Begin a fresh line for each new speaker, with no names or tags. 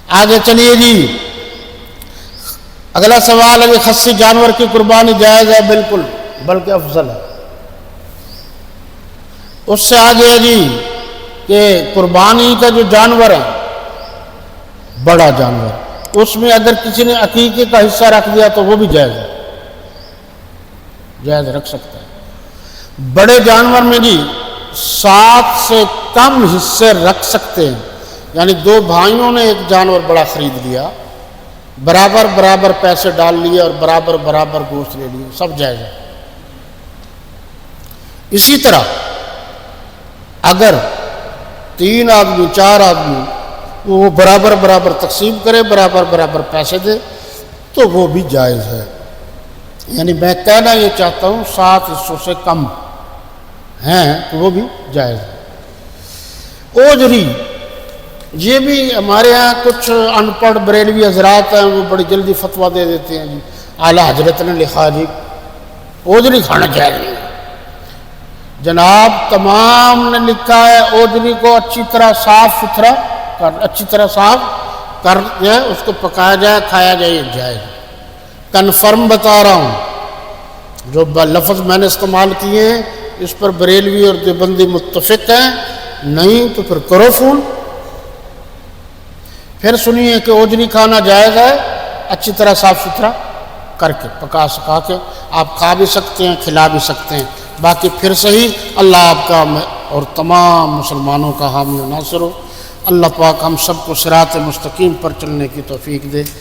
آگے چلیے جی، اگلا سوال ہے کہ خصی جانور کی قربانی جائز ہے؟ بالکل، بلکہ افضل ہے۔ اس سے آگے ہے جی کہ قربانی کا جو جانور ہے بڑا جانور، اس میں اگر کسی نے عقیقے کا حصہ رکھ دیا تو وہ بھی جائز ہے، جائز رکھ سکتا ہے۔ بڑے جانور میں جی 7 سے کم حصے رکھ سکتے ہیں، یعنی 2 بھائیوں نے ایک جانور بڑا خرید لیا، برابر برابر پیسے ڈال لیے اور برابر برابر گوشت لے لیے، سب جائز ہے۔ اسی طرح اگر 3 آدمی 4 آدمی وہ برابر برابر تقسیم کرے، برابر برابر پیسے دے تو وہ بھی جائز ہے۔ یعنی میں کہنا یہ چاہتا ہوں 7 حصوں سے کم ہیں تو وہ بھی جائز ہے۔ اوجری، یہ بھی ہمارے ہاں کچھ ان پڑھ بریلوی حضرات ہیں، وہ بڑی جلدی فتویٰ دے دیتے ہیں جی اعلیٰ حضرت نے لکھا جی اوجری کھانا جائز نہیں۔ جناب تمام نے لکھا ہے اوجری کو اچھی طرح صاف ستھرا اچھی طرح صاف کر جائے، اس کو پکایا جائے، کھایا جائے، جائے۔ کنفرم بتا رہا ہوں، جو لفظ میں نے استعمال کیے ہیں اس پر بریلوی اور دیوبندی متفق ہیں، نہیں تو پھر کرو فون۔ پھر سنیے کہ اوجری کھانا جائز ہے، اچھی طرح صاف ستھرا کر کے پکا سکا کے آپ کھا بھی سکتے ہیں، کھلا بھی سکتے ہیں۔ باقی پھر صحیح اللہ آپ کا اور تمام مسلمانوں کا حامی و ناصر ہو۔ اللہ پاک ہم سب کو صراط مستقیم پر چلنے کی توفیق دے۔